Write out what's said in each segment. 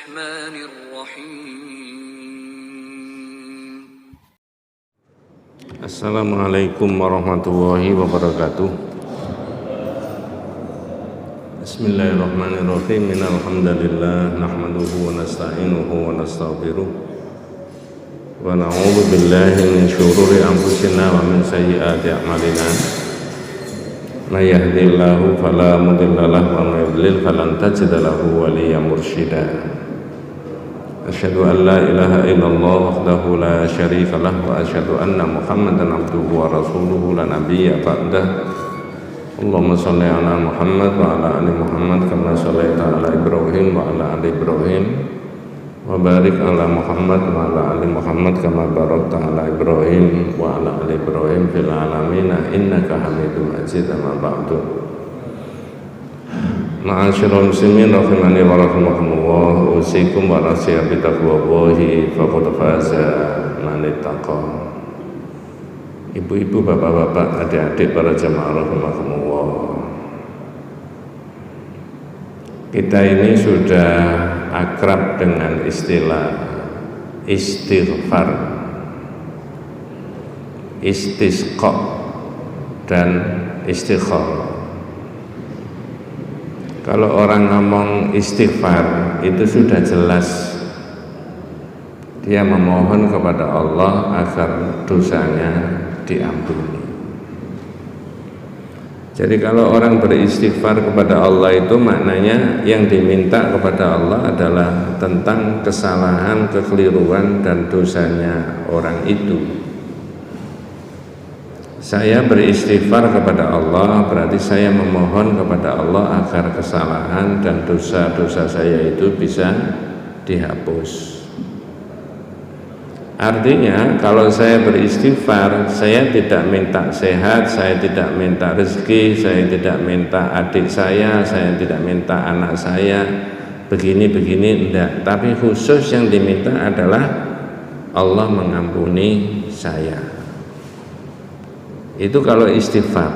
الرحمن الرحيم. Assalamualaikum warahmatullahi wabarakatuh. Bismillahirrahmanirrahim. Alhamdulillah nahmaduhu wa nasta'inuhu wa nastaghfiruh wa na'udzu billahi min syururi anfusina wa min sayyiati a'malina. May yahdihillahu fala mudilla lahu wa may yudlil falan tajida lahu waliyyan mursyida. Asyhadu an la ilaha illallah wahdahu la syarika lah wa asyhadu anna Muhammadan abduhu wa rasuluhu la nabiyya ba'dah. Allahumma shalli ala Muhammad wa ala ali Muhammad kama shallaita ala Ibrahim wa ala ali Ibrahim wa barik ala Muhammad wa ala ali Muhammad kama barakta ala Ibrahim wa ala ali Ibrahim fil alamin innaka Hamidum Majid. Amma ba'du. Ma'asyiral muslimin rahimani wa rahimakumullah, usikum wa nasiya bi taqwallahi faqad faza man ittaqa. Ibu-ibu, bapak-bapak, adik-adik para jamaah rahimakumullah, kita ini sudah akrab dengan istilah istighfar, istisqa dan istikharah. Kalau orang ngomong istighfar itu sudah jelas dia memohon kepada Allah agar dosanya diampuni. Jadi kalau orang beristighfar kepada Allah itu maknanya yang diminta kepada Allah adalah tentang kesalahan, kekeliruan dan dosanya orang itu. Saya beristighfar kepada Allah berarti saya memohon kepada Allah agar kesalahan dan dosa-dosa saya itu bisa dihapus. Artinya kalau saya beristighfar, saya tidak minta sehat, saya tidak minta rezeki, saya tidak minta adik saya tidak minta anak saya begini-begini, enggak. Tapi khusus yang diminta adalah Allah mengampuni saya. Itu kalau istighfar.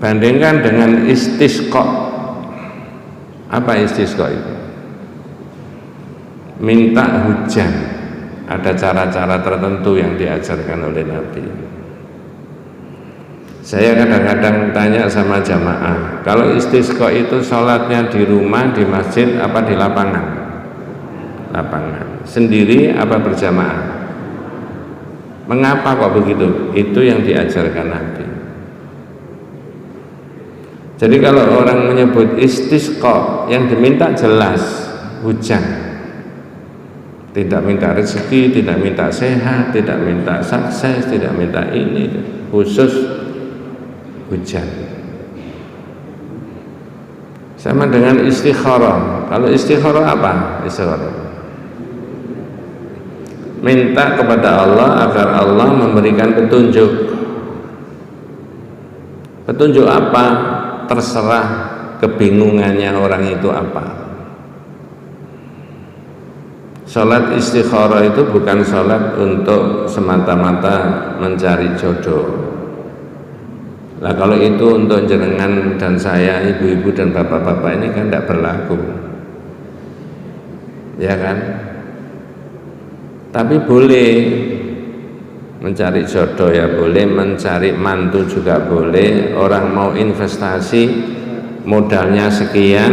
Bandingkan dengan istisqa. Apa istisqa itu? Minta hujan. Ada cara-cara tertentu yang diajarkan oleh Nabi. Saya kadang-kadang tanya sama jamaah, kalau istisqa itu sholatnya di rumah, di masjid, apa di lapangan? Lapangan. Sendiri apa berjamaah? Mengapa kok begitu? Itu yang diajarkan Nabi. Jadi kalau orang menyebut istisqa, yang diminta jelas hujan. Tidak minta rezeki, tidak minta sehat, tidak minta sukses, tidak minta ini, khusus hujan. Sama dengan istikharah. Kalau istikharah apa? Istikharah minta kepada Allah agar Allah memberikan petunjuk. Petunjuk apa? Terserah kebingungannya orang itu apa. Salat istikharah itu bukan salat untuk semata-mata mencari jodoh. Nah kalau itu untuk jenengan dan saya, ibu-ibu dan bapak-bapak ini kan tidak berlaku, ya kan? Tapi boleh mencari jodoh ya boleh, mencari mantu juga boleh. Orang mau investasi modalnya sekian,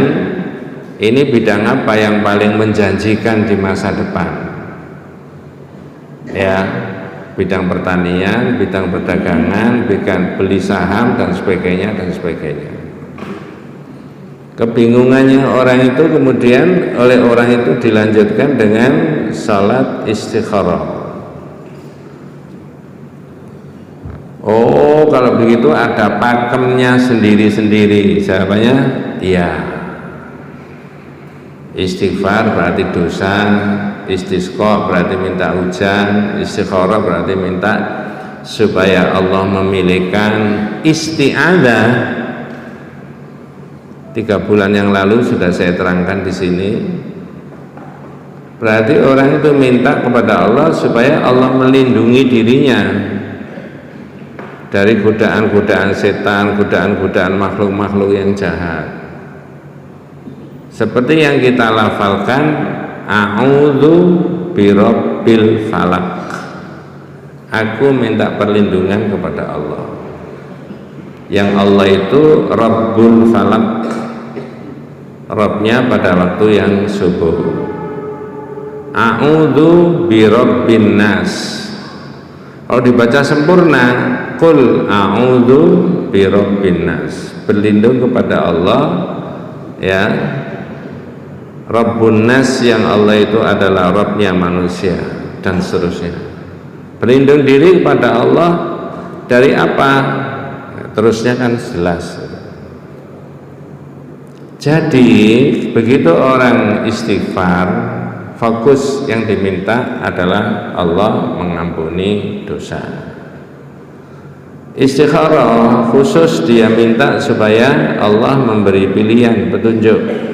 ini bidang apa yang paling menjanjikan di masa depan? Ya, bidang pertanian, bidang perdagangan, bidang beli saham dan sebagainya dan sebagainya. Kebingungannya orang itu kemudian oleh orang itu dilanjutkan dengan salat istikharah. Oh, kalau begitu ada pakemnya sendiri-sendiri. Jawabannya iya. Istighfar berarti dosa, istisqa berarti minta hujan, istikharah berarti minta supaya Allah memilihkan. Isti'adzah 3 bulan yang lalu sudah saya terangkan di sini. Berarti orang itu minta kepada Allah supaya Allah melindungi dirinya dari godaan-godaan setan, godaan-godaan makhluk-makhluk yang jahat. seperti yang kita lafalkan a'udzu birabbil falak, aku minta perlindungan kepada Allah, yang Allah itu Rabbul Falak, Rabbnya pada waktu yang subuh. A'udzu birabbin nas, kalau dibaca sempurna qul a'udzu birabbin nas, berlindung kepada Allah ya, Rabbun nas, yang Allah itu adalah Rabbnya manusia, dan seterusnya. Berlindung diri kepada Allah dari apa? Terusnya kan jelas. Jadi begitu orang istighfar, fokus yang diminta adalah Allah mengampuni dosa. Istikharah khusus dia minta supaya Allah memberi pilihan, petunjuk.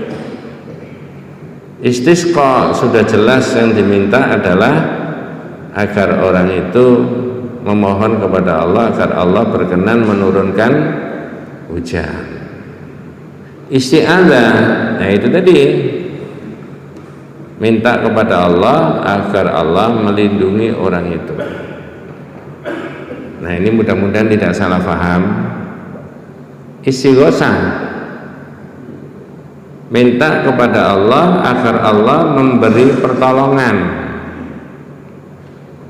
Istisqa sudah jelas yang diminta adalah agar orang itu memohon kepada Allah agar Allah berkenan menurunkan hujan. Isti'adzah, nah itu tadi, minta kepada Allah agar Allah melindungi orang itu. Nah ini mudah-mudahan tidak salah paham. Istighosah, minta kepada Allah agar Allah memberi pertolongan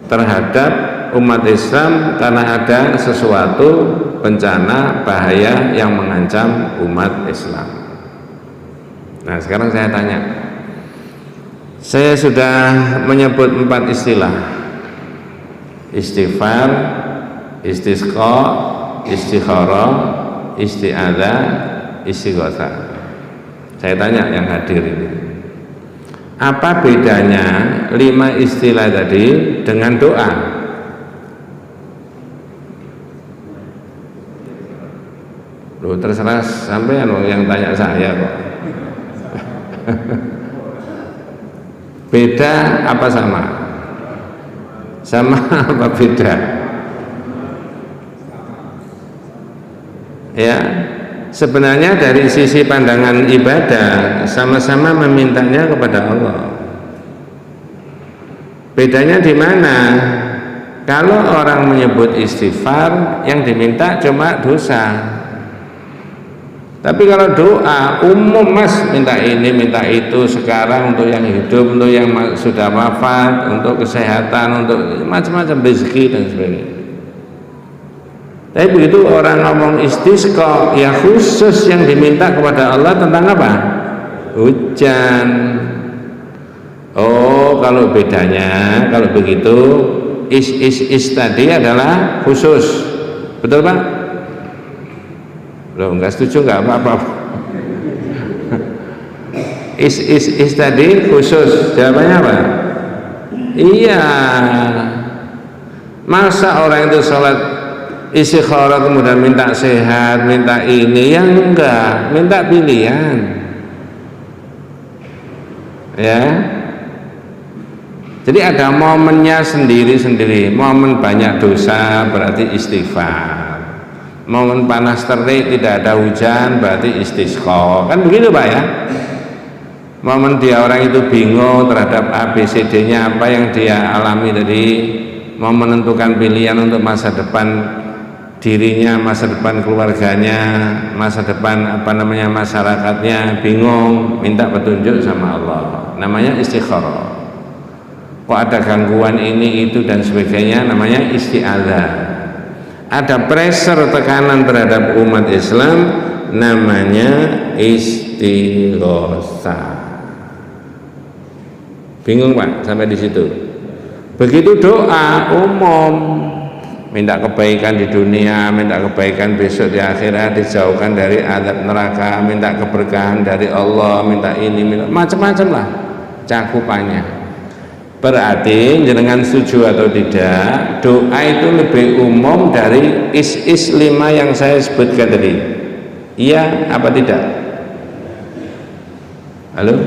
terhadap umat Islam karena ada sesuatu bencana bahaya yang mengancam umat Islam. Nah sekarang saya tanya, saya sudah menyebut 4 istilah: istighfar, istisqa, istikharah, isti'adzah, istighosah. Saya tanya yang hadir ini, apa bedanya 5 istilah tadi dengan doa? Loh, terserah sampean yang tanya saya kok. Beda apa sama? Sama apa beda? Ya, sebenarnya dari sisi pandangan ibadah sama-sama memintanya kepada Allah. Bedanya di mana? Kalau orang menyebut istighfar, yang diminta cuma dosa. Tapi kalau doa umum, mas, minta ini, minta itu sekarang, untuk yang hidup, untuk yang sudah wafat, untuk kesehatan, untuk macam-macam rezeki dan sebagainya. Tapi begitu orang ngomong istisqa, ya khusus yang diminta kepada Allah tentang apa? Hujan. Oh, kalau bedanya, kalau begitu is tadi adalah khusus, betul Pak? Loh, enggak setuju enggak apa-apa. Is tadi khusus, jawabannya apa? Iya. Masa orang itu sholat istikharah kemudian minta sehat, minta ini, yang enggak, minta pilihan. Ya. Jadi ada momennya sendiri-sendiri. Momen banyak dosa berarti istighfar. Momen panas terik tidak ada hujan berarti istisqa, kan begitu Pak ya. Momen dia orang itu bingung terhadap ABCD-nya apa yang dia alami tadi, mau menentukan pilihan untuk masa depan dirinya, masa depan keluarganya, masa depan masyarakatnya, bingung, minta petunjuk sama Allah, namanya istikharah. Kok ada gangguan ini itu dan sebagainya, namanya isti'adzah. Ada pressure, tekanan terhadap umat Islam, namanya istighosah. Bingung Pak sampai di situ? Begitu doa umum, minta kebaikan di dunia, minta kebaikan besok di akhirat, dijauhkan dari azab neraka, minta keberkahan dari Allah, minta ini, minta macam-macam lah cakupannya. Berarti jenengan setuju atau tidak, doa itu lebih umum dari is 5 yang saya sebutkan tadi. Iya apa tidak? Halo?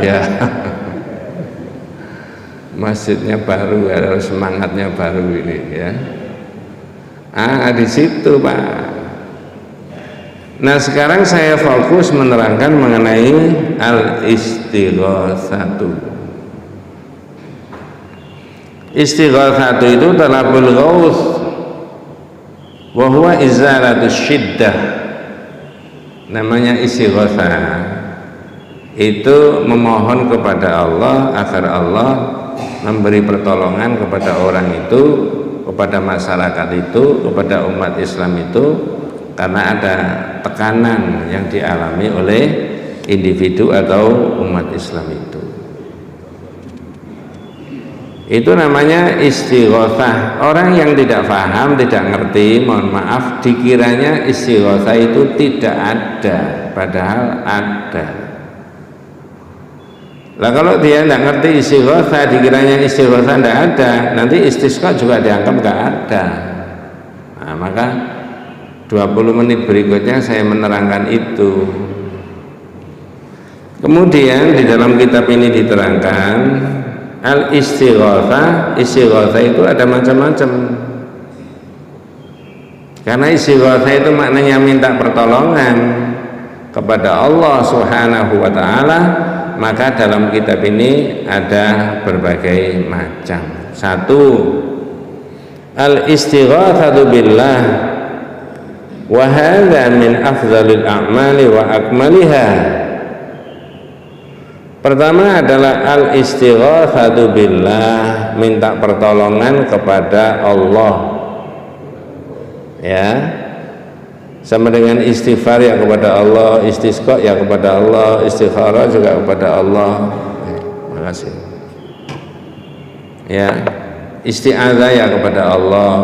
Ya. Masjidnya baru, harus semangatnya baru ini ya. Di situ Pak. Nah sekarang saya fokus menerangkan mengenai al-istighatsatu. Istighatsatu itu talabul ghauth wa huwa izalatus syiddah. Namanya istighatsah itu memohon kepada Allah agar Allah memberi pertolongan kepada orang itu, kepada masyarakat itu, kepada umat Islam itu, karena ada tekanan yang dialami oleh individu atau umat Islam itu. Itu namanya istighatsah. Orang yang tidak paham, tidak ngerti, mohon maaf, dikiranya istighatsah itu tidak ada, padahal ada. Lah kalau dia tidak ngerti istighatsah, dikiranya istighatsah tidak ada, nanti istisqa juga dianggap nggak ada. Nah, maka 20 menit berikutnya saya menerangkan itu. Kemudian di dalam kitab ini diterangkan al-istighatsah. Istighatsah itu ada macam-macam. Karena istighatsah itu maknanya minta pertolongan kepada Allah Subhanahu wa taala, maka dalam kitab ini ada berbagai macam. Satu, al-istighatsatu billah wa hadza min afdhalil a'mali wa akmaliha. Pertama adalah al-istighatsatu billah, minta pertolongan kepada Allah. Ya. Sama dengan istighfar ya kepada Allah, istisqa ya kepada Allah, istikharah juga kepada Allah. Terima kasih. Ya. Isti'adzah ya kepada Allah.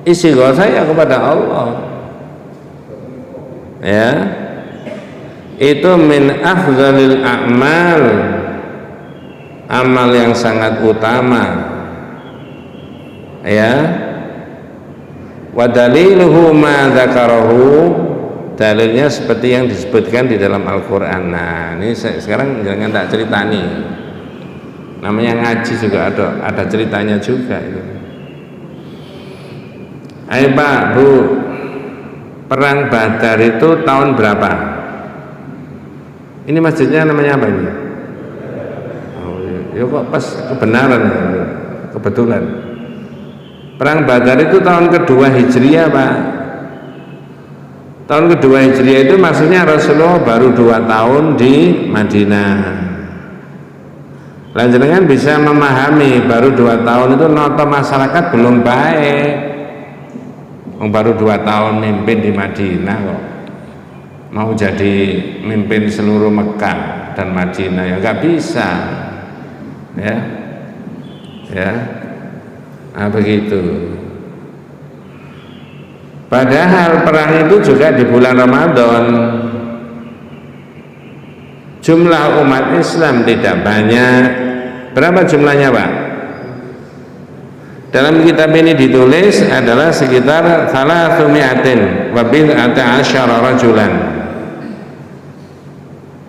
Istighatsah ya kepada Allah. Ya, itu min afdhalil a'mal, amal yang sangat utama. Ya, wa daliluhu ma dzakarahu, dalilnya seperti yang disebutkan di dalam Al-Qur'an. Nah, ini sekarang jangan tak cerita nih, namanya ngaji juga ada ceritanya juga itu. Ayo Pak, Bu, Perang Badar itu tahun berapa? Ini masjidnya namanya apa ini? Oh, ya kok pas kebenaran ya, kebetulan. Perang Badar itu tahun kedua Hijriah, Pak. Tahun kedua Hijriah itu maksudnya Rasulullah baru 2 tahun di Madinah. Lanjutkan bisa memahami baru 2 tahun itu noto masyarakat belum baik. Baru 2 tahun mimpin di Madinah kok mau jadi mimpin seluruh Mekah dan Madinah, ya nggak bisa, ya, nah begitu. Padahal perang itu juga di bulan Ramadan. Jumlah umat Islam tidak banyak. Berapa jumlahnya, Pak? Dalam kitab ini ditulis adalah sekitar 300 wa bid'ata asyara rajulan,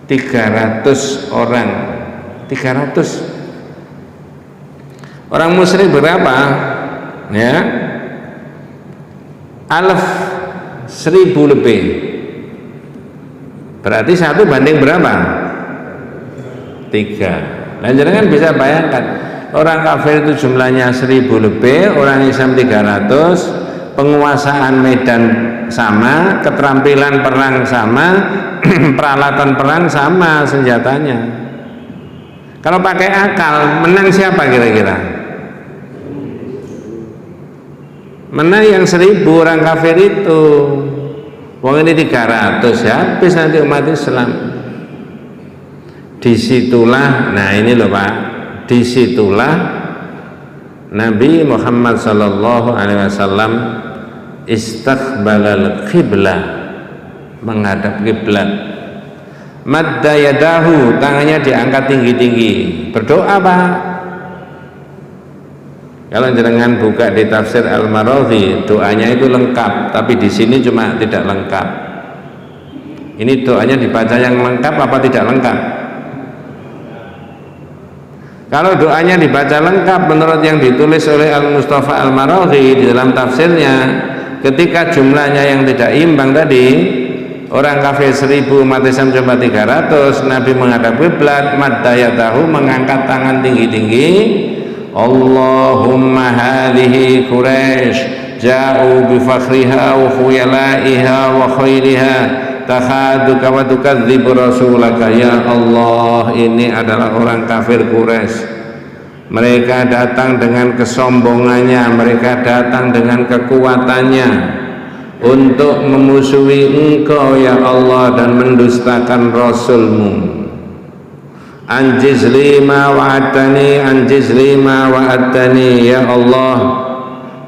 300 orang. 300 orang musyrik berapa? Ya, 1000 lebih. Berarti 1 banding berapa? 3. Nah, jangan bisa bayangkan, orang kafir itu jumlahnya 1000 lebih, orang Islam 300, penguasaan medan sama, keterampilan perang sama, peralatan perang sama, senjatanya. Kalau pakai akal, menang siapa kira-kira? Menang yang 1000 orang kafir itu. Wong ini 300, ya habis nanti umat Islam. Disitulah, nah ini loh Pak, disitulah Nabi Muhammad sallallahu alaihi wasallam istaqbalal qiblah, menghadap kiblat. Madda yadahu, tangannya diangkat tinggi-tinggi, berdoa Pak. Kalau jenengan buka di tafsir Al-Maradhi, doanya itu lengkap, tapi di sini cuma tidak lengkap. Ini doanya dibaca yang lengkap apa tidak lengkap? Kalau doanya dibaca lengkap menurut yang ditulis oleh Al-Mustafa Al-Maradhi di dalam tafsirnya, ketika jumlahnya yang tidak imbang tadi, Orang kafir 1000, umat Islam cuma 300. Nabi menghadap kiblat, maddayatahu, mengangkat tangan tinggi-tinggi. Allahumma hadhihi Quraisy ja'u bi fakhriha wa khuyalaiha wa khairiha takhaduka wa tukadzibu rasulaka. Ya Allah, ini adalah orang kafir Quraisy. Mereka datang dengan kesombongannya, mereka datang dengan kekuatannya untuk memusuhi engkau ya Allah dan mendustakan Rasulmu. Anjiz lima wa'adani, anjiz lima wa'adani. Ya Allah,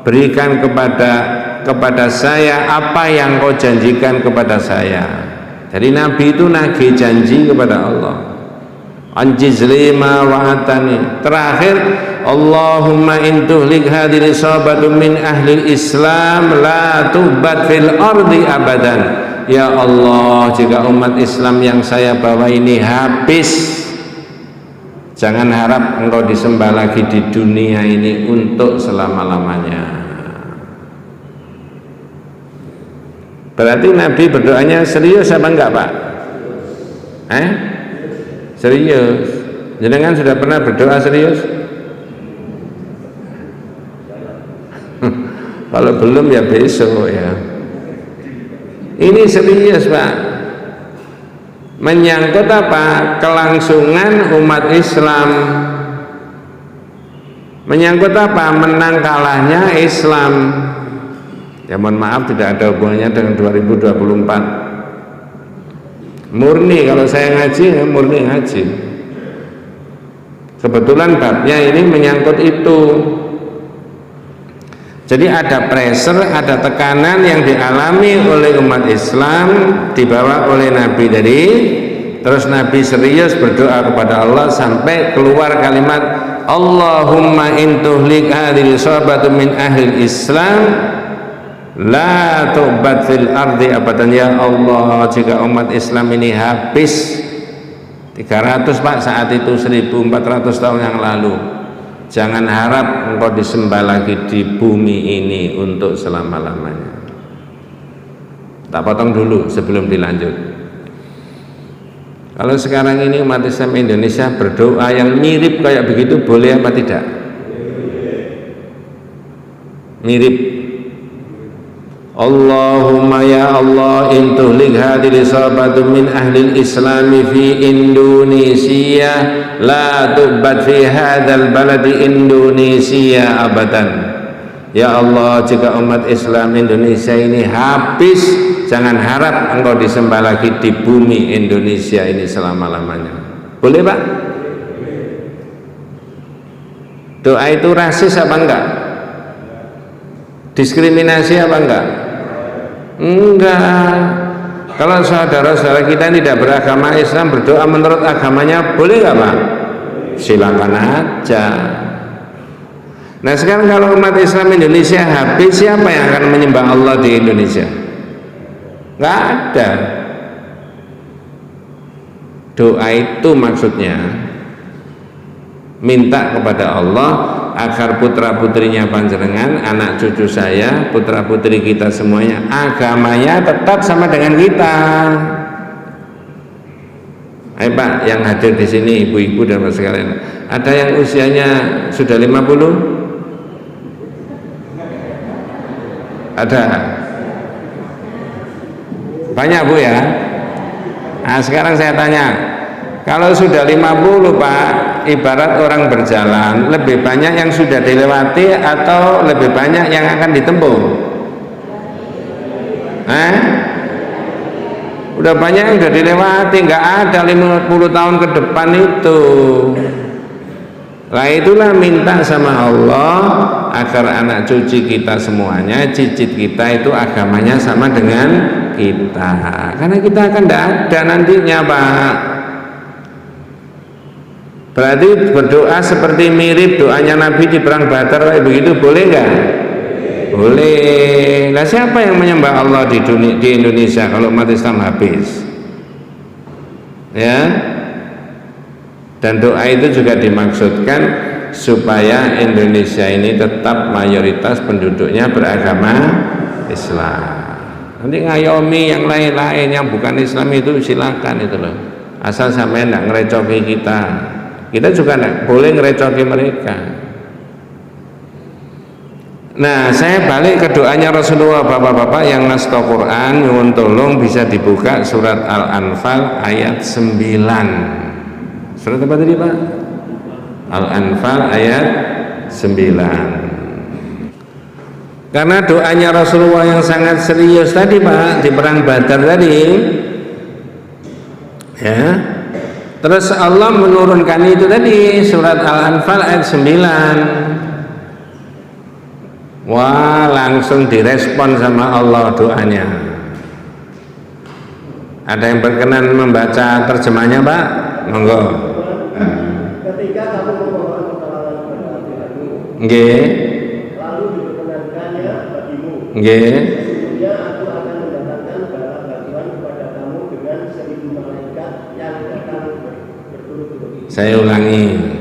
berikan kepada saya apa yang kau janjikan kepada saya. Jadi Nabi itu nagih janji kepada Allah. Anjiz lima wa'adani. Terakhir, Allahumma in tuhlik hadhihi sahabatun min ahli Islam la tubat fil ardi abadan. Ya Allah, jika umat Islam yang saya bawa ini habis, jangan harap engkau disembah lagi di dunia ini untuk selama-lamanya. Berarti Nabi berdoanya serius apa enggak, Pak? Serius. Jenengan sudah pernah berdoa serius? Kalau belum ya besok ya. Ini serius, Pak. Menyangkut apa? Kelangsungan umat Islam. Menyangkut apa? Menang kalahnya Islam. Ya mohon maaf, tidak ada hubungannya dengan 2024. Murni, kalau saya ngaji ya murni ngaji. Kebetulan babnya ini menyangkut itu. Jadi ada pressure, ada tekanan yang dialami oleh umat Islam dibawa oleh Nabi tadi. Terus Nabi serius berdoa kepada Allah sampai keluar kalimat Allahumma in tuhlik hadhil sahabatun min ahli Islam la tu'bad fil ardi abadan. Ya Allah, jika umat Islam ini habis 300, Pak, saat itu 1400 tahun yang lalu, jangan harap engkau disembah lagi di bumi ini untuk selama-lamanya. Tak potong dulu sebelum dilanjut. Kalau sekarang ini umat Islam Indonesia berdoa yang mirip kayak begitu, boleh apa tidak? Mirip. Allahumma ya Allah in tuhlik hadhihi sahabatun min ahli islami fi Indonesia la tubat fi hadzal baladi Indonesia abadan. Ya Allah, jika umat Islam Indonesia ini habis, jangan harap engkau disembah lagi di bumi Indonesia ini selama-lamanya. Boleh, Pak? Doa itu rasis apa enggak? Diskriminasi apa enggak? Enggak. Kalau saudara-saudara kita tidak beragama Islam berdoa menurut agamanya, boleh enggak, Pak? Silakan aja. Nah sekarang kalau umat Islam Indonesia habis, siapa yang akan menyembah Allah di Indonesia? Enggak ada. Doa itu maksudnya minta kepada Allah agar putra putrinya panjenengan, anak cucu saya, putra putri kita semuanya, agamanya tetap sama dengan kita. Ayo Pak, yang hadir di sini, ibu-ibu dan bapak sekalian, ada yang usianya sudah 50? Ada? Banyak, Bu, ya? Nah sekarang saya tanya, kalau sudah 50, Pak, ibarat orang berjalan, lebih banyak yang sudah dilewati atau lebih banyak yang akan ditempuh? Udah banyak yang sudah dilewati, nggak ada 50 tahun ke depan itu. Lah itulah minta sama Allah agar anak cucu kita semuanya, cicit kita itu agamanya sama dengan kita, karena kita akan tidak ada nantinya, Pak. Berarti berdoa seperti mirip doanya Nabi di perang Badar kayak begitu, boleh nggak? Boleh. Nah siapa yang menyembah Allah di Indonesia kalau umat Islam habis? Ya. Dan doa itu juga dimaksudkan supaya Indonesia ini tetap mayoritas penduduknya beragama Islam. Nanti ngayomi yang lain-lain yang bukan Islam itu silakan itu loh. Asal sampai enggak ngerecoki kita. Kita juga enggak boleh ngerecoki mereka. Nah, saya balik ke doanya Rasulullah, bapak-bapak yang ngasih Quran, nyuwun tolong bisa dibuka surat Al-Anfal ayat 9. Surat apa tadi, Pak? Al-Anfal ayat 9. Karena doanya Rasulullah yang sangat serius tadi, Pak, di perang Badar tadi, ya. Terus Allah menurunkan itu tadi, surat Al-Anfal ayat 9. Wah, langsung direspon sama Allah doanya. Ada yang berkenan membaca terjemahnya, Pak? Monggo. Ketika kamu memohon pertolongan kepada Tuhanmu, Nggih. lalu diperkenankannya bagimu. Nggih. Sesungguhnya aku akan mendatangkan bala bantuan kepada kamu dengan 1000 malaikat yang datang berturut-turut. Saya ulangi.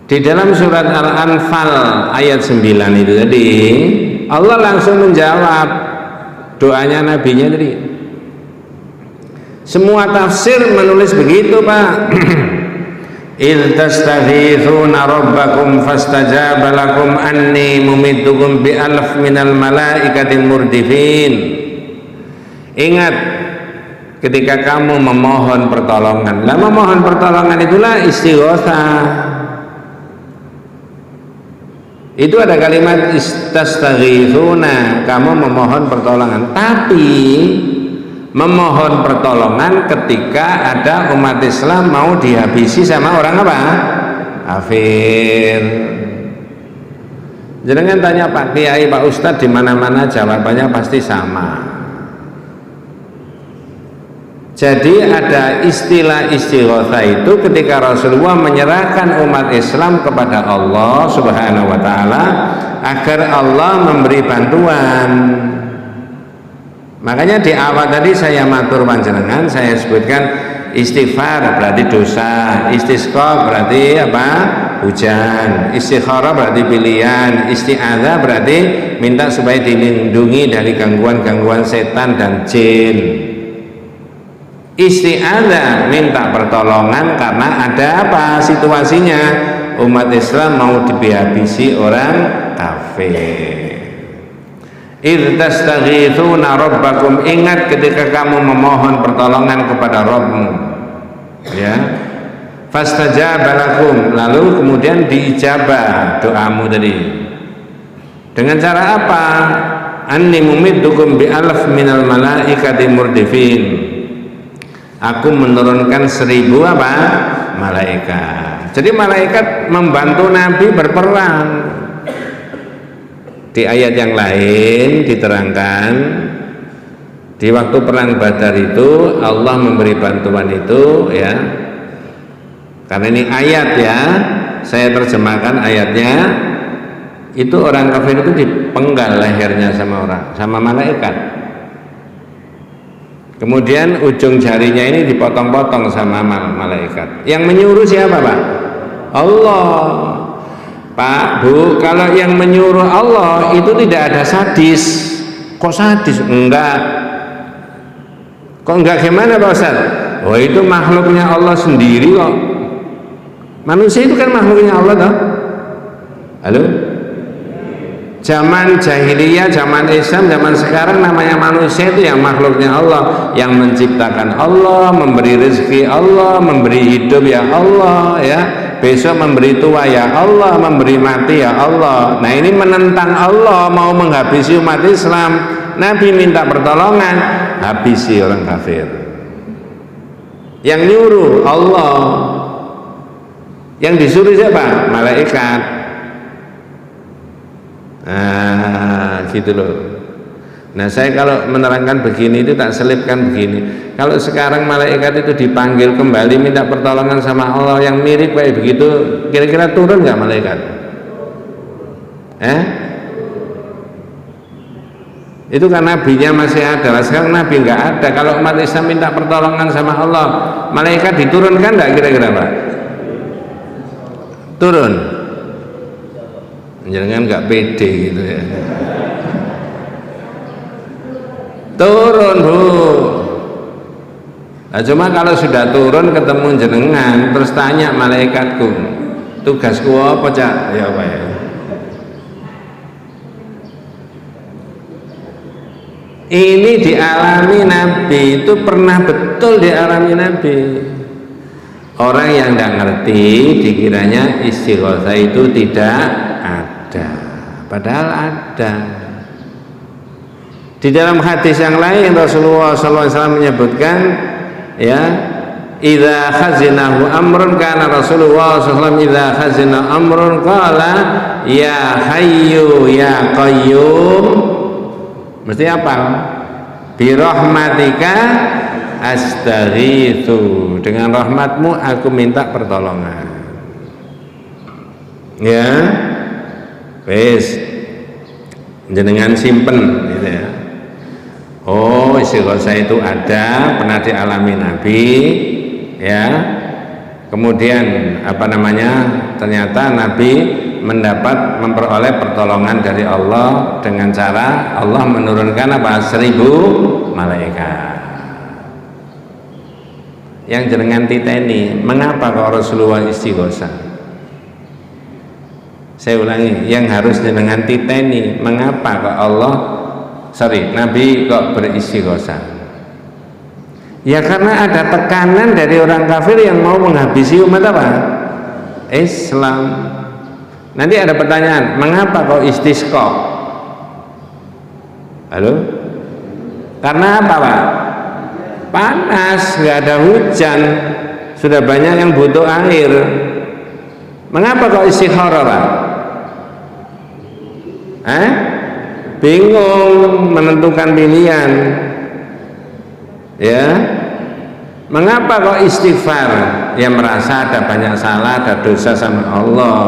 Di dalam surat Al-Anfal ayat 9 itu tadi, Allah langsung menjawab doanya nabinya tadi. Semua tafsir menulis begitu, Pak. Il tastaghithuna rabbakum fastajaba lakum anni mumiddukum bi alf minal malaikati murdifin. Ingat ketika kamu memohon pertolongan. Lah memohon pertolongan itulah istighosah. Itu ada kalimat istastaghithuna, kamu memohon pertolongan. Tapi memohon pertolongan ketika ada umat Islam mau dihabisi sama orang apa? Kafir. Jangan tanya Pak Kiai, Pak Ustadz, di mana-mana jawabannya pasti sama. Jadi ada istilah istighotsah itu ketika Rasulullah menyerahkan umat Islam kepada Allah Subhanahu wa taala agar Allah memberi bantuan. Makanya di awal tadi saya matur panjenengan, saya sebutkan istighfar berarti dosa, istisqa berarti apa? Hujan, istikharah berarti pilihan, isti'adzah berarti minta supaya dilindungi dari gangguan-gangguan setan dan jin. Isti'adzah minta pertolongan karena ada apa situasinya, umat Islam mau dihabisi orang kafir. Idz tastaghithuna rabbakum, ingat ketika kamu memohon pertolongan kepada Rabbmu, ya. Fastajaba lakum, lalu kemudian diijabah doamu tadi. Dengan cara apa? Anni mumiddukum bi alf minal malaikati murdifin. Aku menurunkan 1000 apa? Malaikat. Jadi malaikat membantu Nabi berperang. Di ayat yang lain diterangkan di waktu perang Badar itu Allah memberi bantuan itu, ya. Karena ini ayat, ya. Saya terjemahkan ayatnya. Itu orang kafir itu dipenggal lehernya sama malaikat. Kemudian ujung jarinya ini dipotong-potong sama malaikat. Yang menyuruh siapa, Pak? Allah. Pak, Bu, kalau yang menyuruh Allah itu tidak ada sadis. Kok sadis? Enggak. Kok enggak gimana, Pak Ustaz? Oh, itu makhluknya Allah sendiri kok. Manusia itu kan makhluknya Allah, toh? Halo? Zaman jahiliyah, zaman Islam, zaman sekarang namanya manusia itu yang makhluknya Allah, yang menciptakan Allah, memberi rezeki Allah, memberi hidup ya Allah, ya. Besok memberi tua ya Allah, memberi mati ya Allah. Nah, ini menentang Allah, mau menghabisi umat Islam. Nabi minta pertolongan, habisi orang kafir. Yang nyuruh Allah, yang disuruh siapa? Malaikat. Nah, gitu loh. Nah, saya kalau menerangkan begini itu tak selipkan begini. Kalau sekarang malaikat itu dipanggil kembali minta pertolongan sama Allah yang mirip kayak begitu, kira-kira turun nggak malaikat? Itu kan nabinya masih ada. Sekarang nabi nggak ada. Kalau umat Islam minta pertolongan sama Allah, malaikat diturunkan nggak kira-kira, Pak? Turun. Jangan nggak pede gitu ya. turun Bu. Nah, cuma kalau sudah turun ketemu jenengan terus tanya malaikatku, tugasku apa Cak? Ya apa ya? Ini dialami Nabi, itu pernah betul dialami Nabi. Orang yang tidak ngerti dikiranya istighotsah itu tidak ada, padahal ada. Di dalam hadis yang lain Rasulullah SAW menyebutkan, ya, idza khazinahu amrun, kana Rasulullah SAW idza khazina amrun qala ya hayyu ya qayyum, mesti apa? Bi rahmatika astaghitsu, dengan rahmatmu aku minta pertolongan. Ya, wis jenengan simpen gitu ya. Oh, istighotsah itu ada, pernah dialami Nabi, ya. Kemudian apa namanya? Ternyata Nabi memperoleh pertolongan dari Allah dengan cara Allah menurunkan apa? 1000 malaikat. Yang jenengan titeni, mengapa kok Rasulullah istighotsah? Saya ulangi, yang harus jenengan titeni, mengapa kok Nabi kok beristighotsah? Ya karena ada tekanan dari orang kafir yang mau menghabisi umat apa? Islam. Nanti ada pertanyaan, mengapa kok istisqa? Halo? Karena apa Pak? Panas, nggak ada hujan, sudah banyak yang butuh air. Mengapa kok istikharah Pak? Bingung menentukan pilihan, ya. Mengapa kok istighfar? Ya merasa ada banyak salah, ada dosa sama Allah.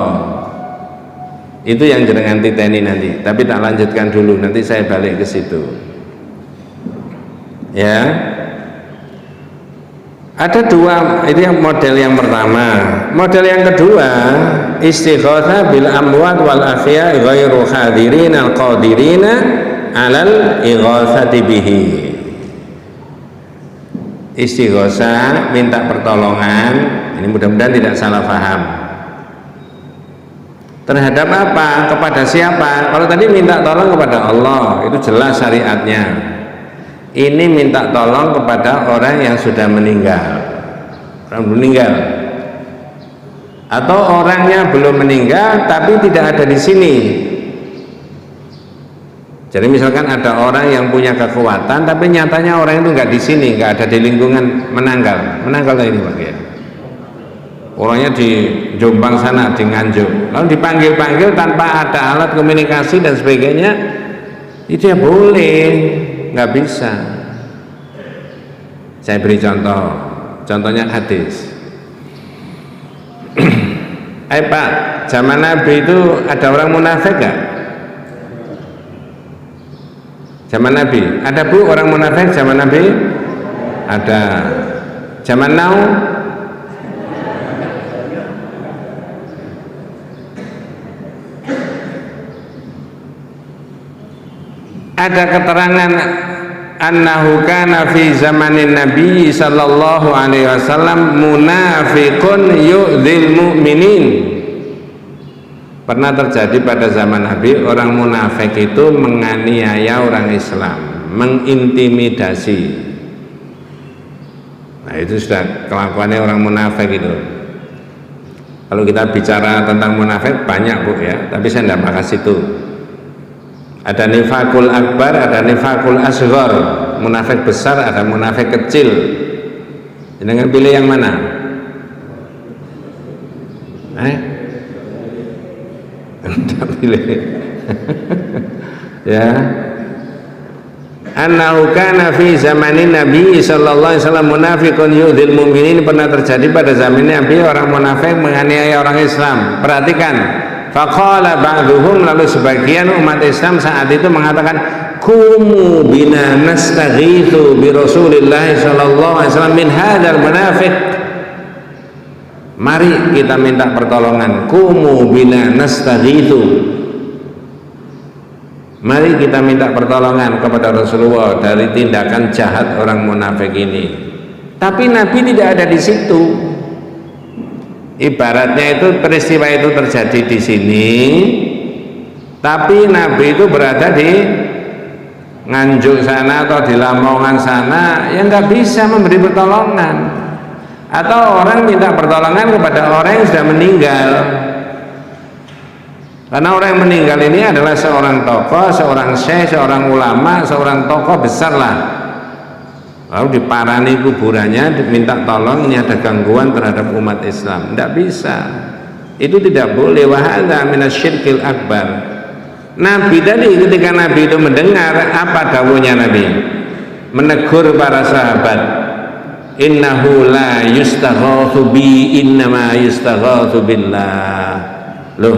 Itu yang jenengan titeni nanti, tapi tak lanjutkan dulu, nanti saya balik ke situ, ya. Ada dua, itu yang model yang pertama. Model yang kedua, istighotsah bil amwat wal ahya ghairu hadirin al qadirina alal ighotsati bihi. Istighotsah minta pertolongan, ini mudah-mudahan tidak salah paham. Terhadap apa? Kepada siapa? Kalau tadi minta tolong kepada Allah, itu jelas syariatnya. Ini minta tolong kepada orang yang sudah meninggal, atau orangnya belum meninggal tapi tidak ada di sini. Jadi misalkan ada orang yang punya kekuatan tapi nyatanya orang itu nggak di sini, nggak ada di lingkungan menanggal ini Pak ya. Orangnya di Jombang sana, di Nganjuk, lalu dipanggil-panggil tanpa ada alat komunikasi dan sebagainya, itu ya boleh. Nggak bisa. Saya beri contohnya hadis. Pak, zaman Nabi itu ada orang munafik nggak? Zaman Nabi ada Bu orang munafik zaman Nabi? Ada. Zaman now? Ada keterangan annahu kana fi zamanin Nabi sallallahu alaihi wasallam munafiqun yu'dzil mu'minin. Pernah terjadi pada zaman Nabi orang munafik itu menganiaya orang Islam, mengintimidasi. Nah, itu sudah kelakuannya orang munafik itu. Kalau kita bicara tentang munafik banyak Bu ya, tapi saya tidak bahas itu. Ada nifakul akbar, ada nifakul asghar, munafik besar, ada munafik kecil. Jangan pilih yang mana? Tidak pilih. Ya. Annahu kana fi zamanin Nabi sallallahu alaihi wasallam munafiqun yu'dzil mu'minin. Pernah terjadi pada zaman Nabi orang munafik menganiaya orang Islam. Perhatikan. Faqala ba'duhum, lalu sebagian umat Islam saat itu mengatakan, kumu bina nastaghitsu bi Rasulillah sallallahu alaihi wasallam min hadzal munafiq. Mari kita minta pertolongan. Kumu bina nastaghitsu. Mari kita minta pertolongan kepada Rasulullah dari tindakan jahat orang munafik ini. Tapi Nabi tidak ada di situ. Ibaratnya itu peristiwa itu terjadi di sini, tapi Nabi itu berada di Nganjuk sana atau di Lamongan sana, yang nggak bisa memberi pertolongan. Atau orang minta pertolongan kepada orang yang sudah meninggal. Karena orang yang meninggal ini adalah seorang tokoh, seorang syekh, seorang ulama, seorang tokoh besar lah. Lalu diparani kuburannya, diminta tolong, ini ada gangguan terhadap umat Islam. Tidak bisa. Itu tidak boleh. Wa hadza minasyirkil akbar. Nabi tadi ketika Nabi itu mendengar, apa dawuhnya Nabi? Menegur para sahabat. Innahu la yustaghatsu bi, innama yustaghatsu billah. Loh,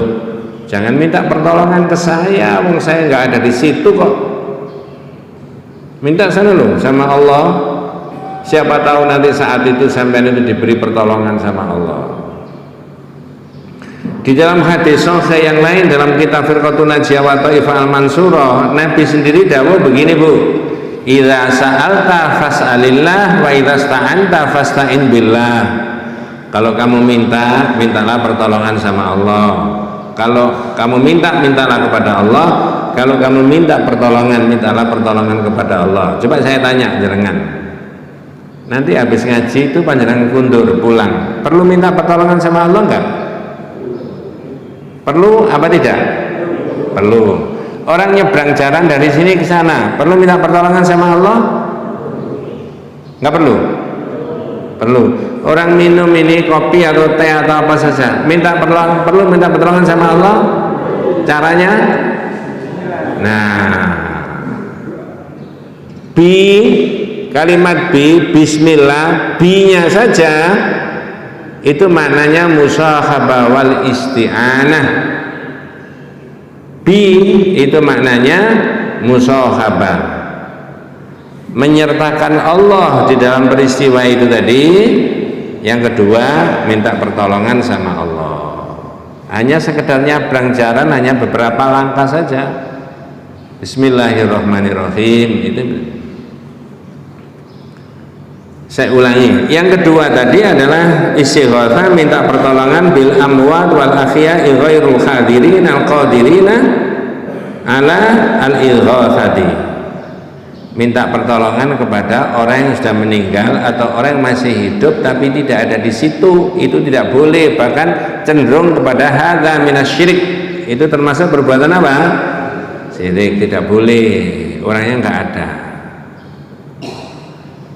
jangan minta pertolongan ke saya, wong saya nggak ada di situ kok. Minta sana loh sama Allah. Siapa tahu nanti saat itu sampai itu diberi pertolongan sama Allah. Di dalam hadis sahih yang lain dalam kitab Firqatun Najiyah wa Thaifah Al-Mansurah, Nabi sendiri dawuh begini, Bu. Idza sa'alta fas'alillah wa idza sta'anta fasta'in billah. Kalau kamu minta, mintalah pertolongan sama Allah. Kalau kamu minta, mintalah kepada Allah. Kalau kamu minta pertolongan, mintalah pertolongan kepada Allah. Coba saya tanya jenengan. Nanti habis ngaji itu panjenengan kundur pulang, perlu minta pertolongan sama Allah enggak? Perlu apa tidak? Perlu. Orang nyebrang jalan dari sini ke sana, perlu minta pertolongan sama Allah? Enggak perlu? Perlu. Orang minum ini kopi atau teh atau apa saja, perlu minta pertolongan sama Allah? Caranya? Nah, kalimat bismillah, nya saja itu maknanya musahabah wal isti'anah. Itu maknanya musahabah, menyertakan Allah di dalam peristiwa itu tadi. Yang kedua, minta pertolongan sama Allah. Hanya sekedar nyabrang jalan, hanya beberapa langkah saja. Bismillahirrahmanirrahim. Itu saya ulangi. Yang kedua tadi adalah istighatsah, minta pertolongan bil amwat wal ahya'i ghairul hadirin al qadirina ala al ighatsati. Minta pertolongan kepada orang yang sudah meninggal atau orang yang masih hidup tapi tidak ada di situ, itu tidak boleh, bahkan cenderung kepada hadza minasyirik. Itu termasuk perbuatan apa? Syirik, tidak boleh, orangnya enggak ada.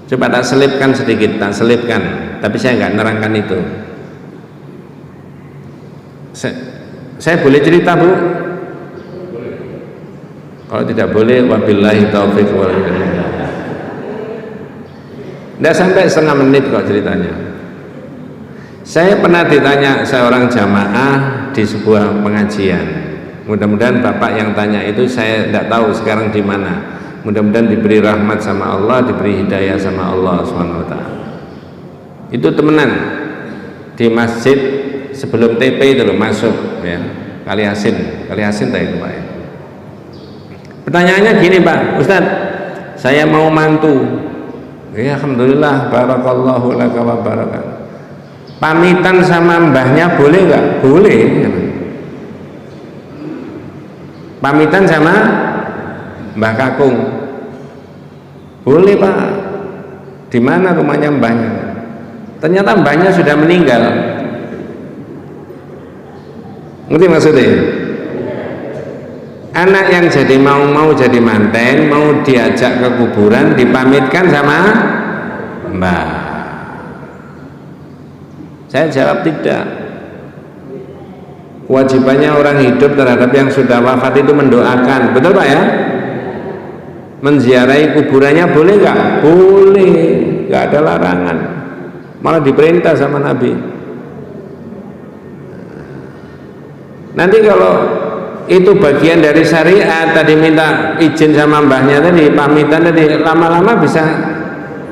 Coba tak selipkan sedikit, tapi saya enggak nerangkan itu. Saya boleh cerita, Bu? Kalau tidak boleh, wabillahi taufiq wal hidayah. Tidak sampai setengah menit kok ceritanya. Saya pernah ditanya seorang jamaah di sebuah pengajian. Mudah-mudahan Bapak yang tanya itu saya tidak tahu sekarang di mana. Mudah-mudahan diberi rahmat sama Allah, diberi hidayah sama Allah SWT. Itu temenan di masjid sebelum TP itu loh, masuk ya, Kali Asin tadi itu Pak ya. Pertanyaannya gini, Pak Ustadz, saya mau mantu. Ya, alhamdulillah, barakallahu laka wa barakat. Pamitan sama mbahnya boleh nggak? Boleh. Pamitan sama Mbah Kakung boleh, Pak. Di mana rumahnya mbahnya? Ternyata mbahnya sudah meninggal. Ngerti maksudnya? Anak yang jadi mau jadi manten, mau diajak ke kuburan, dipamitkan sama mbah. Saya jawab tidak. Kewajibannya orang hidup terhadap yang sudah wafat itu mendoakan, betul Pak ya? Menziarahi kuburannya boleh nggak? Boleh, nggak ada larangan, malah diperintah sama Nabi. Nanti kalau itu bagian dari syariat, tadi minta izin sama mbahnya tadi, pamitan tadi, lama-lama bisa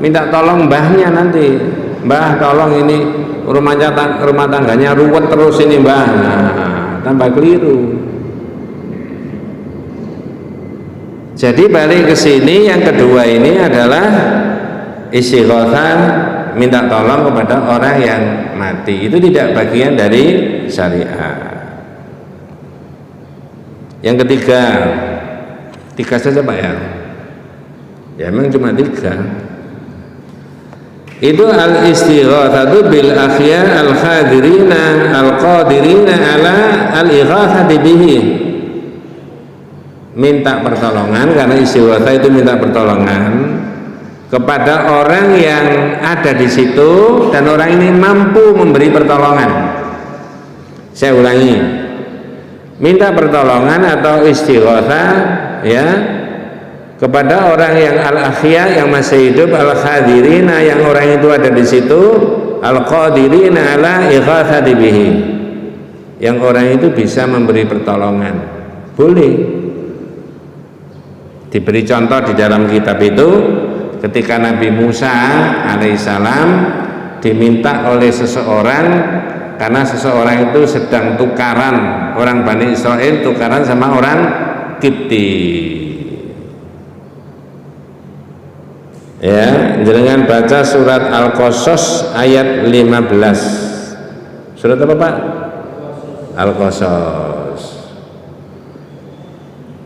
minta tolong mbahnya nanti. Mbah tolong ini rumah tangganya ruwet terus ini mbah. Nah, tambah keliru. Jadi balik ke sini, yang kedua ini adalah istighatsah, minta tolong kepada orang yang mati. Itu tidak bagian dari syariat. Yang ketiga, tiga saja Pak ya? Ya memang cuma tiga. Itu al-istighatsatu bil akhya al-khadirina al-qadirina ala al-ighatsati bihi. Minta pertolongan, karena istighatsah itu minta pertolongan kepada orang yang ada di situ dan orang ini mampu memberi pertolongan. Saya ulangi, minta pertolongan atau istighatsah ya kepada orang yang al-ahya, yang masih hidup, al-khadirina, yang orang itu ada di situ, al-qadirina ala ighatsati bihi, yang orang itu bisa memberi pertolongan. Boleh diberi contoh di dalam kitab itu, ketika Nabi Musa alaihissalam diminta oleh seseorang, karena seseorang itu sedang tukaran, orang Bani Israel tukaran sama orang Kipti. Ya, jangan baca surat Al-Qasas ayat 15. Surat apa Pak? Al-Qasas.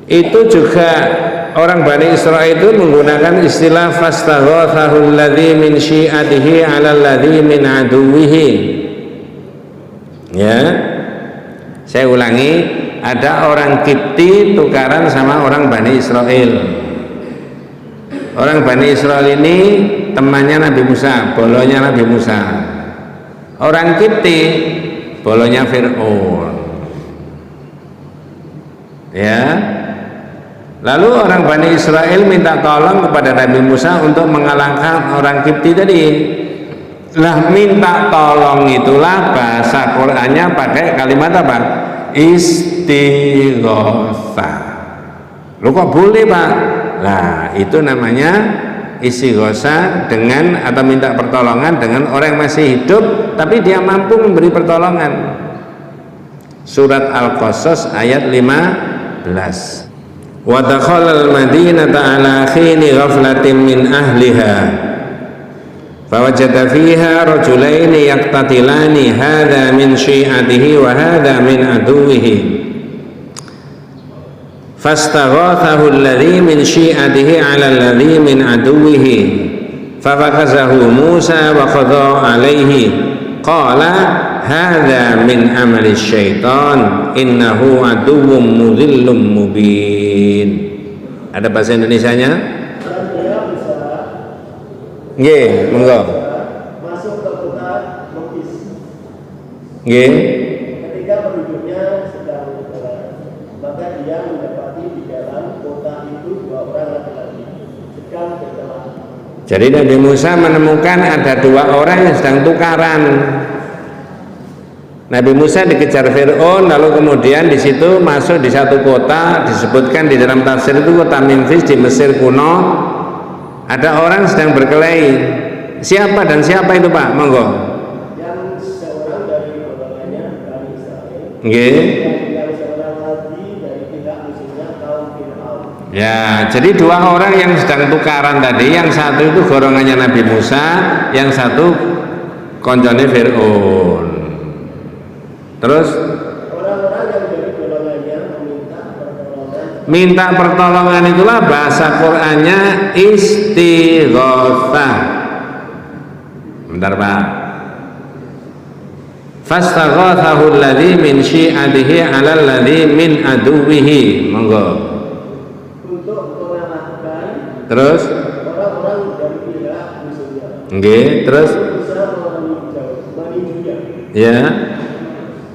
Itu juga orang Bani Israel itu menggunakan istilah fastaghathahu alladzi min syi'atihi 'ala alladzi min aduwwihi. Ya. Saya ulangi, ada orang Kipti tukaran sama orang Bani Israel. Orang Bani Israel ini temannya Nabi Musa, bolonya Nabi Musa. Orang Kipti bolonya Fir'aun. Ya. Lalu orang Bani Israel minta tolong kepada Nabi Musa untuk mengalahkan orang Kipti tadi. Lah minta tolong itulah bahasa Qur'annya pakai kalimat apa? Istighatsah. Lu kok boleh Pak? Lah itu namanya istighatsah dengan atau minta pertolongan dengan orang yang masih hidup tapi dia mampu memberi pertolongan. Surat Al-Qasas ayat 15. Wa dakhala al-madinata ala khini ghaflatin min ahliha fawajada fiha rajulaini yaqtatilani hadha min syi'atihi wa hadha min aduwwihi fastaghathahu alladhi min syi'atihi 'ala alladhi min aduwwihi fafakazahu Musa wa qadha 'alaihi qala hadza min amali syaitan innahu aduwwum mudhillum mubin. Ada bahasa Indonesianya? Nggih, monggo. Masuk ke kota Memphis. Nggih. Ketika penduduknya sedang maka dia mendapati di dalam kota itu dua orang laki-laki sedang berjalan. Jadi Nabi Musa menemukan ada dua orang yang sedang tukaran. Nabi Musa dikejar Fir'aun, lalu kemudian di situ masuk di satu kota, disebutkan di dalam tafsir itu kota Memphis di Mesir kuno. Ada orang sedang berkelahi. Siapa dan siapa itu Pak? Monggo. Yang seorang dari golongannya Bani Israel. Nggih. Yang seorang lagi dari pihak musuhnya kaum Fir'aun. Ya, jadi dua orang yang sedang tukaran tadi, yang satu itu golongannya Nabi Musa, yang satu koncone Fir'aun. Terus orang-orang yang dari golongannya minta pertolongan itulah bahasa Qur'annya istighatsah. Bentar Pak. Fastaghathahu alladzi min syi'atihi 'ala alladzi min aduwwihi. Monggo. Untuk mengalahkan Terus orang-orang dari pihak musuhnya. nggih, terus Bisa meninjunya. ya.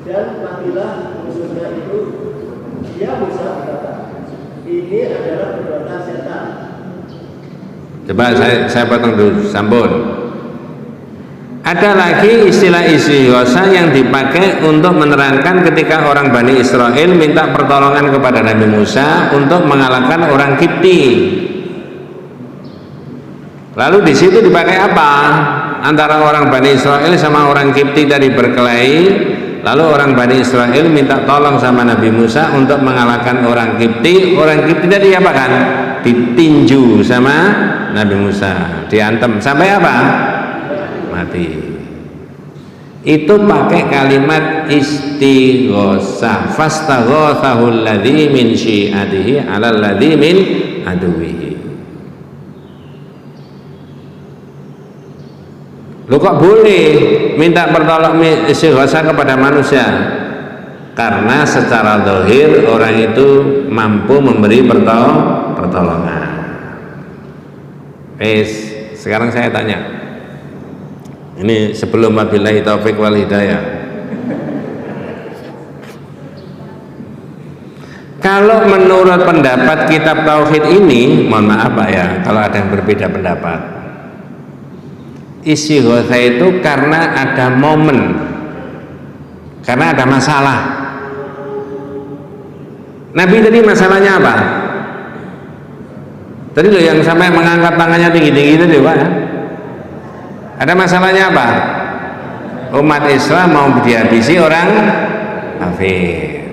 Dan matilah musuhnya itu. Dia Musa berkata, ini adalah perbuatan setan. Coba saya potong dulu, sampun. Ada lagi istilah istighatsah yang dipakai untuk menerangkan ketika orang Bani Israel minta pertolongan kepada Nabi Musa untuk mengalahkan orang Kipti. Lalu di situ dipakai apa? Antara orang Bani Israel sama orang Kipti dari berkelahi. Lalu orang Bani Israel minta tolong sama Nabi Musa untuk mengalahkan orang Kipti. Orang Kipti tadi apa kan? Ditinju sama Nabi Musa, diantem sampai apa? Mati. Itu pakai kalimat istighosah. Fastaghothahu alladzi min syi'atihi 'ala alladzi min aduwihi. Lu kok boleh minta pertolongan istighosah kepada manusia? Karena secara zahir orang itu mampu memberi pertolongan. Sekarang saya tanya. Ini sebelum wabillahi taufik wal hidayah. Kalau menurut pendapat kitab tauhid ini, mohon maaf Pak ya, kalau ada yang berbeda pendapat. Istighosah itu karena ada momen, karena ada masalah. Nabi tadi masalahnya apa? Tadi loh yang sampai mengangkat tangannya tinggi-tinggi itu Pak ya? Ada masalahnya apa? Umat Islam mau dihabisi orang kafir.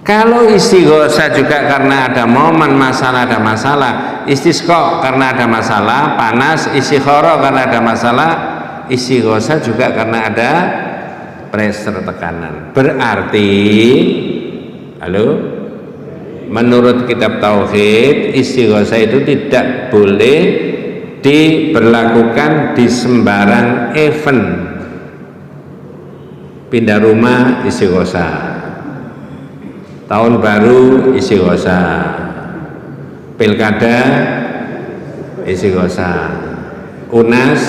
Kalau istighosah juga karena ada momen masalah, ada masalah. Istisqa karena ada masalah, panas. Istikharah karena ada masalah. Istighosah juga karena ada pressure, tekanan. Berarti, halo, menurut kitab tauhid, istighosah itu tidak boleh diberlakukan di sembarang event. Pindah rumah istighosah, tahun baru istighosah, pilkada istighosah, UNAS,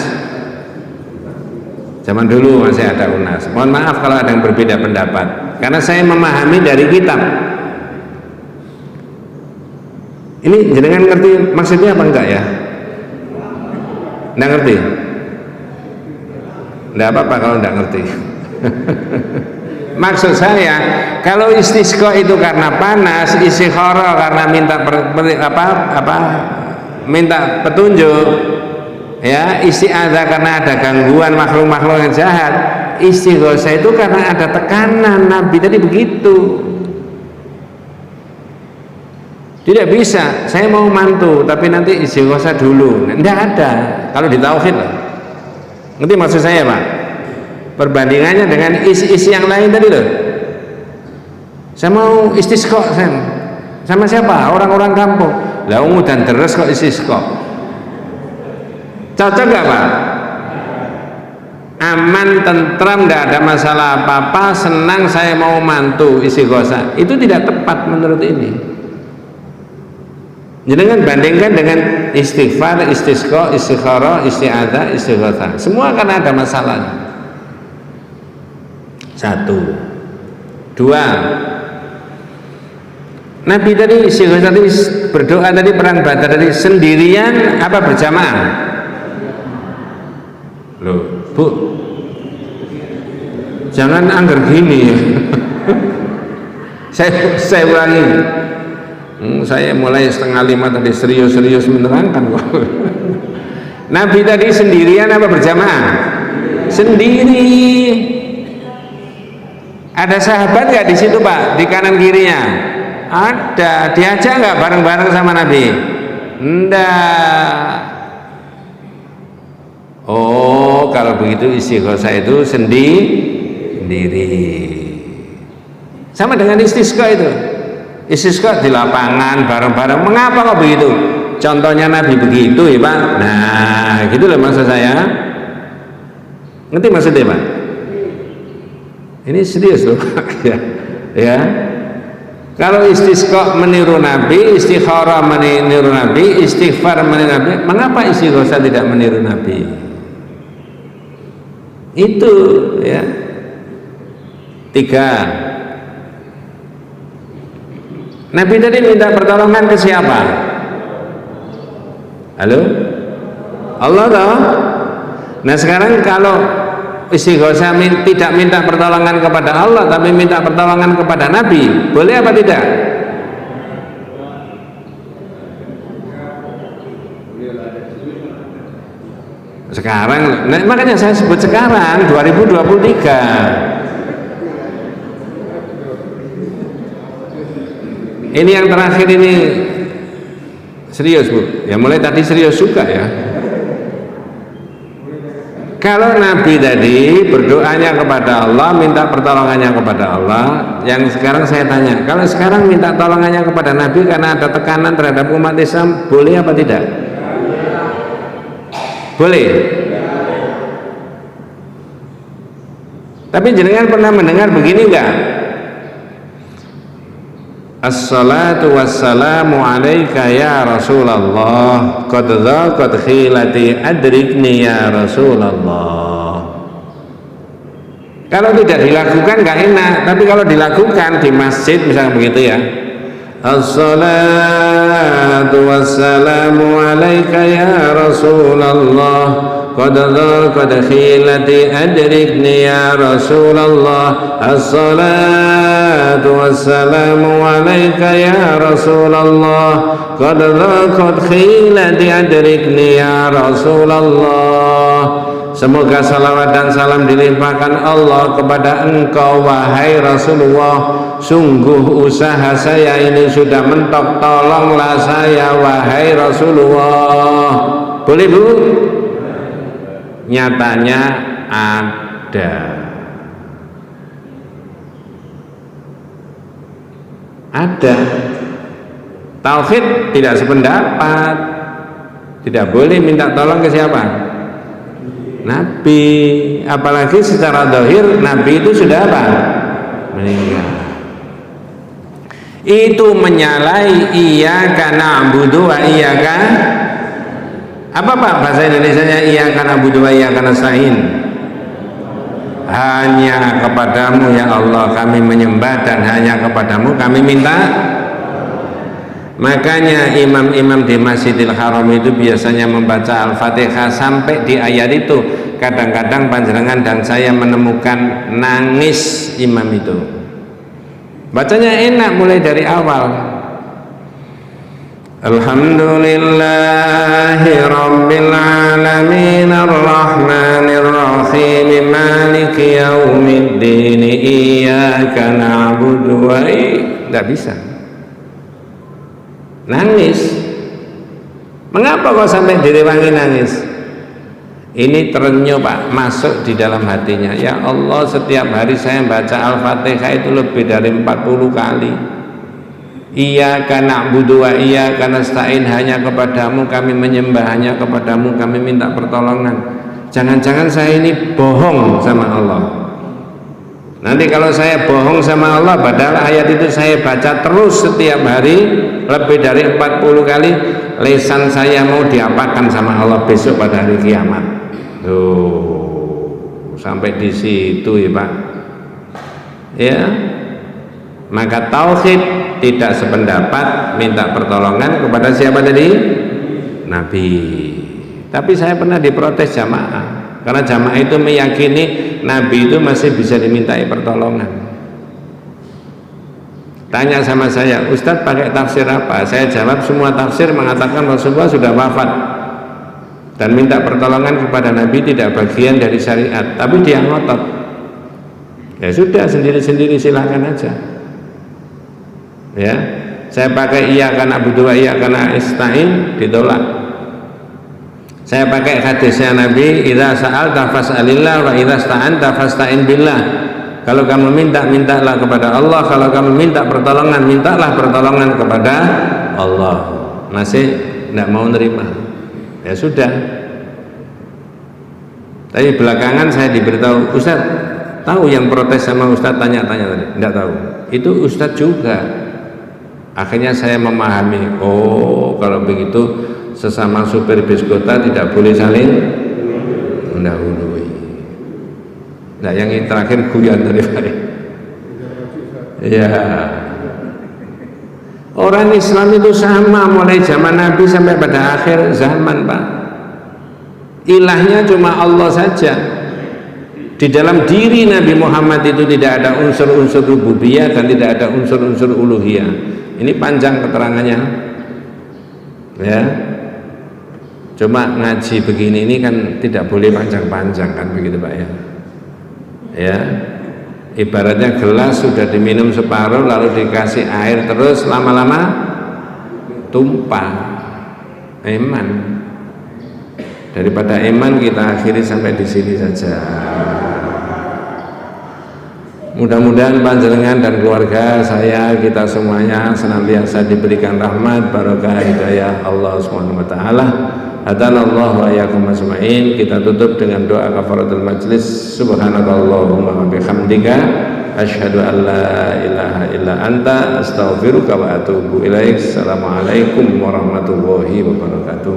zaman dulu masih ada UNAS. Mohon maaf kalau ada yang berbeda pendapat, karena saya memahami dari kitab. Ini jenengan ngerti maksudnya apa enggak ya? Enggak ngerti? Enggak apa-apa kalau enggak ngerti. Maksud saya, kalau istisqa itu karena panas, istikharah karena minta petunjuk, ya, isti'adzah karena ada gangguan makhluk-makhluk yang jahat, istighosah itu karena ada tekanan. Nabi tadi begitu. Tidak bisa, saya mau mantu tapi nanti istighosah dulu. Tidak ada. Kalau di tauhid, ngerti maksud saya Pak? Perbandingannya dengan isi-isi yang lain tadi loh. Saya mau istisqa sama siapa? Orang-orang kampung. Lah ungu dan deres kok istisqa. Cocok gak Pak? Aman, tentram, tidak ada masalah apa-apa, senang, saya mau mantu istighosah. Itu tidak tepat menurut ini. Jangan bandingkan dengan istighfar, istisqa, istikharah, isti'adzah, istighosah. Semua karena ada masalahnya. Satu. Dua. Nabi tadi istighosah tadi berdoa tadi perang Badar tadi sendirian apa berjamaah? Loh, Bu. Jangan anggar gini ya. saya ulangi. Saya mulai 4:30 tadi serius-serius menerangkan kok. Nabi tadi sendirian apa berjamaah? Sendiri. Ada sahabat nggak di situ Pak, di kanan kirinya? Ada. Diajak nggak bareng-bareng sama Nabi? Enggak. Oh, kalau begitu istighosah itu sendiri. Sama dengan istisqa itu. Istisqa di lapangan bareng-bareng. Mengapa kok begitu? Contohnya Nabi begitu ya Pak. Nah, gitu loh maksud saya. Ngerti maksudnya Pak? Ini serius loh Pak. Ya. Kalau istisqa meniru Nabi, istikharah meniru Nabi, istighfar meniru Nabi, mengapa istighosah tidak meniru Nabi? Itu ya. 3. Nabi tadi minta pertolongan ke siapa? Halo? Allah toh? Nah sekarang kalau istighosah tidak minta pertolongan kepada Allah tapi minta pertolongan kepada Nabi, boleh apa tidak? Sekarang, nah, makanya saya sebut sekarang 2023. Ini yang terakhir ini serius Bu, ya mulai tadi serius juga ya. Kalau Nabi tadi berdoanya kepada Allah, minta pertolongannya kepada Allah, yang sekarang saya tanya, kalau sekarang minta tolongannya kepada Nabi karena ada tekanan terhadap umat Islam, boleh apa tidak? Boleh. Tapi jenengan pernah mendengar begini enggak? Assalatu wassalamu alaika ya Rasulullah, qad dhaqat khilati adrikni ya Rasulullah. Kalau tidak dilakukan nggak enak, tapi kalau dilakukan di masjid misalnya begitu ya, assalatu wassalamu alaika ya Rasulullah, qad dhaqat khilati adrikni ya Rasulullah. Assalatu wassalamu alaika ya Rasulullah, qad dhaqat khilati adrikni ya Rasulullah. Semoga salawat dan salam dilimpahkan Allah kepada engkau wahai Rasulullah. Sungguh usaha saya ini sudah mentok, tolonglah saya wahai Rasulullah. Boleh Bu? Nyatanya ada tauhid tidak sependapat, tidak boleh minta tolong ke siapa? Nabi. Apalagi secara zahir Nabi itu sudah apa? Meninggal. Itu menyalahi iyyaka na'budu wa iyyaka, apa Pak bahasa Indonesianya iyyaka na'budu wa iyyaka nasta'in? Hanya kepadamu ya Allah kami menyembah dan hanya kepadamu kami minta. Makanya imam-imam di Masjidil Haram itu biasanya membaca Al-Fatihah sampai di ayat itu. Kadang-kadang panjenengan dan saya menemukan nangis imam itu. Bacanya enak mulai dari awal. Alhamdulillahi Rabbil Alamin Ar-Rahmanir Rahim Maliki Yaumiddin Iyyaka na'budu wa tidak bisa. Nangis. Mengapa kok sampai direwangi nangis? Ini terenyuh Pak, masuk di dalam hatinya. Ya Allah, setiap hari saya baca Al-Fatihah itu lebih dari 40 kali. Iyyaka na'budu wa iyyaka nasta'in, hanya kepadamu kami menyembah, hanya kepadamu kami minta pertolongan. Jangan-jangan saya ini bohong sama Allah. Nanti kalau saya bohong sama Allah, padahal ayat itu saya baca terus setiap hari lebih dari 40 kali, lisan saya mau diapakan sama Allah besok pada hari kiamat. Sampai di situ ya Pak. Ya. Maka tauhid tidak sependapat minta pertolongan kepada siapa tadi? Nabi. Tapi saya pernah diprotes jamaah, karena jamaah itu meyakini Nabi itu masih bisa dimintai pertolongan. Tanya sama saya, Ustadz pakai tafsir apa? Saya jawab semua tafsir mengatakan Rasulullah sudah wafat dan minta pertolongan kepada Nabi tidak bagian dari syariat. Tapi dia ngotot. Ya sudah, sendiri-sendiri silahkan aja. Ya, saya pakai iyyaka na'budu wa iyyaka nasta'in, ditolak. Saya pakai hadisnya Nabi, idza sa'alta fas'alillah wa idza sta'anta fasta'in billah. Kalau kamu minta, mintalah kepada Allah. Kalau kamu minta pertolongan, mintalah pertolongan kepada Allah. Masih tidak mau nerima. Ya sudah. Tapi belakangan saya diberitahu, Ustaz, tahu yang protes sama Ustaz tanya-tanya tadi? Tidak tahu. Itu Ustaz juga. Akhirnya saya memahami, oh kalau begitu sesama supir bis kota tidak boleh saling mendahului. Nah yang ini terakhir guyon tadi Pak. Ya, orang Islam itu sama mulai zaman Nabi sampai pada akhir zaman Pak. Ilahnya cuma Allah saja. Di dalam diri Nabi Muhammad itu tidak ada unsur-unsur rububiyah dan tidak ada unsur-unsur uluhiyah. Ini panjang keterangannya. Ya. Cuma ngaji begini ini kan tidak boleh panjang-panjang kan begitu Pak ya. Ya. Ibaratnya gelas sudah diminum separuh lalu dikasih air terus lama-lama tumpah. Iman. Daripada iman kita akhiri sampai di sini saja. Mudah-mudahan panjenengan dan keluarga saya, kita semuanya senantiasa diberikan rahmat, barokah, hidayah Allah Subhanahu wa taala. Hadanallahu wa iyyakum ajmain. Kita tutup dengan doa kafaratul majlis. Subhanakallahumma wa bihamdika asyhadu an la ilaha illa anta astaghfiruka wa atubu ilaik. Assalamualaikum warahmatullahi wabarakatuh.